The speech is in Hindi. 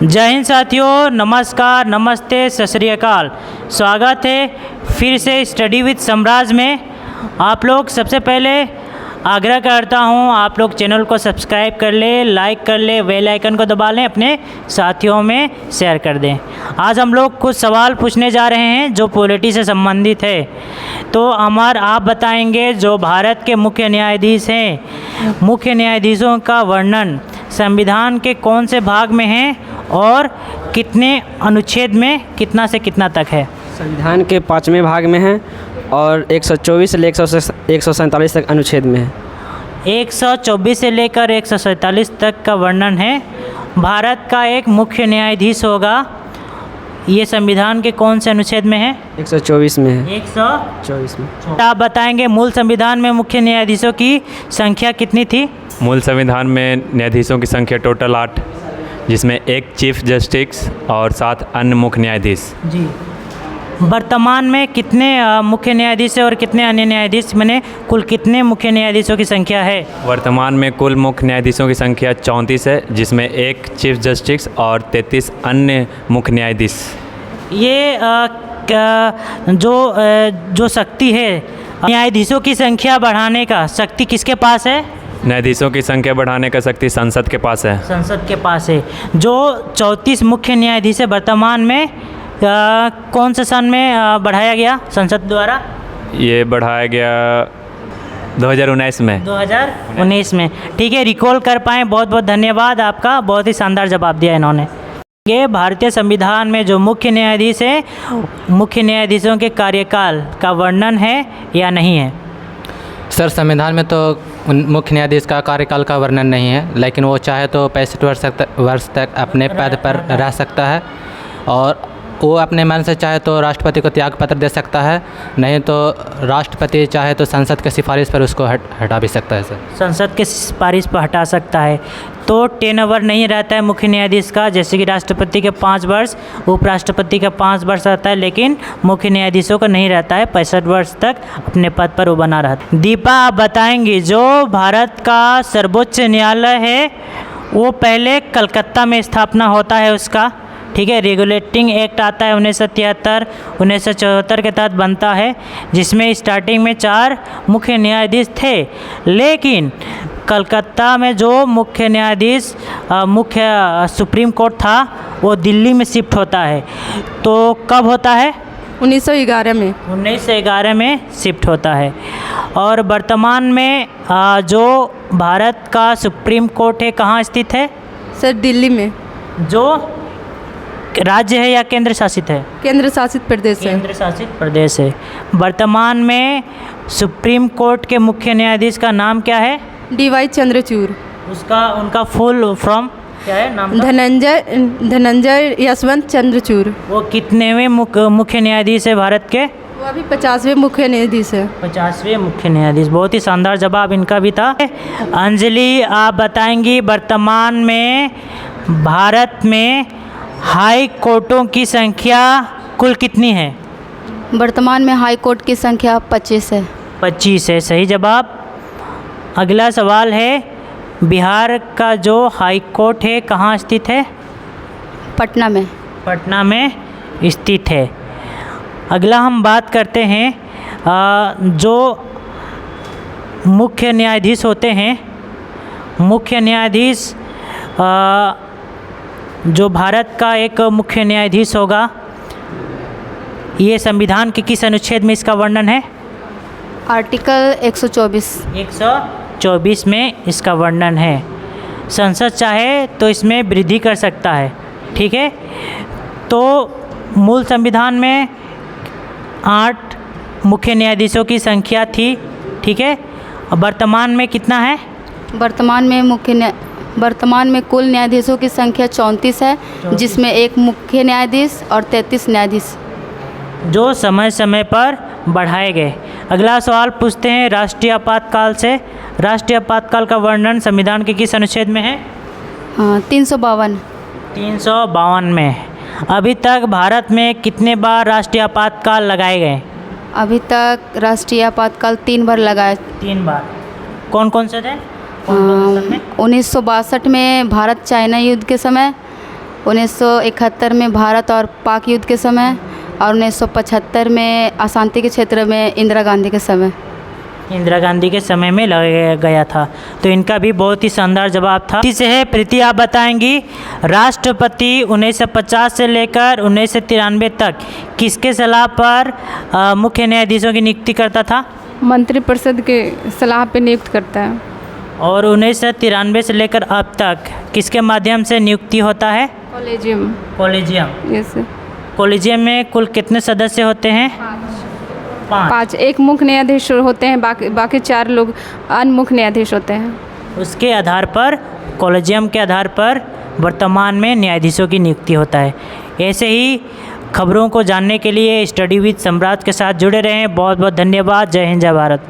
जय हिंद साथियों, नमस्कार, नमस्ते, सत श्री अकाल। स्वागत है फिर से स्टडी विद सम्राज में। आप लोग सबसे पहले आग्रह करता हूं, आप लोग चैनल को सब्सक्राइब कर ले, लाइक कर ले, बेल आइकन को दबा लें, अपने साथियों में शेयर कर दें। आज हम लोग कुछ सवाल पूछने जा रहे हैं जो पॉलिटी से संबंधित है। तो अमर, आप बताएंगे जो भारत के मुख्य न्यायाधीश हैं, मुख्य न्यायाधीशों का वर्णन संविधान के कौन से भाग में है और कितने अनुच्छेद में कितना से कितना तक है? संविधान के 5वें भाग में है और 124 से 147 तक अनुच्छेद में है। 124 से लेकर 147 तक का वर्णन है। भारत का एक मुख्य न्यायाधीश होगा, ये संविधान के कौन से अनुच्छेद में है? 124 में है। 124 में। आप बताएंगे मूल संविधान में मुख्य न्यायाधीशों की संख्या कितनी थी? मूल संविधान में न्यायाधीशों की संख्या टोटल 8, जिसमें एक चीफ जस्टिस और 7 अन्य मुख्य न्यायाधीश। जी। वर्तमान में कितने मुख्य न्यायाधीश है और कितने अन्य न्यायाधीश, मैंने कुल कितने मुख्य न्यायाधीशों की संख्या है? वर्तमान में कुल मुख्य न्यायाधीशों की संख्या 34 है, जिसमें एक चीफ जस्टिस और 33 अन्य मुख्य न्यायाधीश। ये जो शक्ति है न्यायाधीशों की संख्या बढ़ाने का, शक्ति किसके पास है? न्यायाधीशों की संख्या बढ़ाने का शक्ति संसद के पास है। संसद के पास है। जो 34 मुख्य न्यायाधीश है वर्तमान में कौन से सन में बढ़ाया गया संसद द्वारा? ये बढ़ाया गया 2019 में। 2019 में। ठीक है, रिकॉल कर पाएँ, बहुत बहुत धन्यवाद आपका, बहुत ही शानदार जवाब दिया इन्होंने। ये भारतीय संविधान में जो मुख्य न्यायाधीश है, मुख्य न्यायाधीशों के कार्यकाल का वर्णन है या नहीं है? सर, संविधान में तो मुख्य न्यायाधीश का कार्यकाल का वर्णन नहीं है, लेकिन वो चाहे तो 65 वर्ष तक अपने पद पर रह सकता है और वो अपने मन से चाहे तो राष्ट्रपति को त्याग पत्र दे सकता है, नहीं तो राष्ट्रपति चाहे तो संसद के सिफारिश पर उसको हटा भी सकता है। सर, संसद के सिफारिश पर हटा सकता है। तो टेनओवर नहीं रहता है मुख्य न्यायाधीश का, जैसे कि राष्ट्रपति के 5 वर्ष, उपराष्ट्रपति का 5 वर्ष रहता है, लेकिन मुख्य न्यायाधीशों का नहीं रहता है, 65 वर्ष तक अपने पद पर वो बना रहता है। दीपा, आप बताएंगी जो भारत का सर्वोच्च न्यायालय है वो पहले कलकत्ता में स्थापना होता है उसका, ठीक है। रेगुलेटिंग एक्ट आता है 1973, 1974 के तहत बनता है, जिसमें स्टार्टिंग में 4 मुख्य न्यायाधीश थे, लेकिन कलकत्ता में जो मुख्य न्यायाधीश मुख्य सुप्रीम कोर्ट था वो दिल्ली में शिफ्ट होता है। तो कब होता है? 1911 में। 1911 में शिफ्ट होता है। और वर्तमान में जो भारत का सुप्रीम कोर्ट है कहाँ स्थित है? सर, दिल्ली में। जो राज्य है या केंद्र शासित है? केंद्र शासित प्रदेश है। केंद्र शासित प्रदेश है। वर्तमान में सुप्रीम कोर्ट के मुख्य न्यायाधीश का नाम क्या है? DY चंद्रचूड़। उनका फुल फॉर्म क्या है, नाम? धनंजय यशवंत चंद्रचूड़। वो कितनेवें मुख्य न्यायाधीश है भारत के? वो अभी 50वें मुख्य न्यायाधीश है। 50वें मुख्य न्यायाधीश। बहुत ही शानदार जवाब इनका भी था। अंजलि, आप बताएंगी वर्तमान में भारत में हाई कोर्टों की संख्या कुल कितनी है? वर्तमान में हाई कोर्ट की संख्या 25 है। 25 है, सही जवाब। अगला सवाल है, बिहार का जो हाई कोर्ट है कहाँ स्थित है? पटना में। पटना में स्थित है। अगला हम बात करते हैं जो मुख्य न्यायाधीश होते हैं, मुख्य न्यायाधीश जो भारत का एक मुख्य न्यायाधीश होगा, ये संविधान के किस अनुच्छेद में इसका वर्णन है? आर्टिकल 124। 124 में इसका वर्णन है। संसद चाहे तो इसमें वृद्धि कर सकता है, ठीक है। तो मूल संविधान में 8 मुख्य न्यायाधीशों की संख्या थी, ठीक है। वर्तमान में कितना है? वर्तमान में कुल न्यायाधीशों की संख्या 34 है, जिसमें एक मुख्य न्यायाधीश और 33 न्यायाधीश जो समय समय पर बढ़ाए गए। अगला सवाल पूछते हैं राष्ट्रीय आपातकाल से। राष्ट्रीय आपातकाल का वर्णन संविधान के किस अनुच्छेद में है? 352। 352 में। अभी तक भारत में कितने बार राष्ट्रीय आपातकाल लगाए गए? अभी तक राष्ट्रीय आपातकाल 3 बार लगाए। 3 बार। कौन कौन से थे? 1962 में भारत चाइना युद्ध के समय, 1971 में भारत और पाक युद्ध के समय और 1975 में अशांति के क्षेत्र में इंदिरा गांधी के समय। इंदिरा गांधी के समय में लगाया गया था। तो इनका भी बहुत ही शानदार जवाब था। इसी से है प्रीति, आप बताएंगी राष्ट्रपति 1950 से लेकर 1993 तक किसके सलाह पर मुख्य न्यायाधीशों की नियुक्ति करता था? मंत्रिपरिषद के सलाह पे नियुक्त करता है। और 1993 से लेकर अब तक किसके माध्यम से नियुक्ति होता है? कॉलेजियम। कॉलेजियम। यस। कॉलेजियम में कुल कितने सदस्य होते हैं? 5। एक मुख्य न्यायाधीश होते हैं, बाकी 4 लोग अन्य मुख्य न्यायाधीश होते हैं। उसके आधार पर, कॉलेजियम के आधार पर वर्तमान में न्यायाधीशों की नियुक्ति होता है। ऐसे ही खबरों को जानने के लिए स्टडी विद सम्राट के साथ जुड़े रहें। बहुत बहुत धन्यवाद। जय हिंद, जय भारत।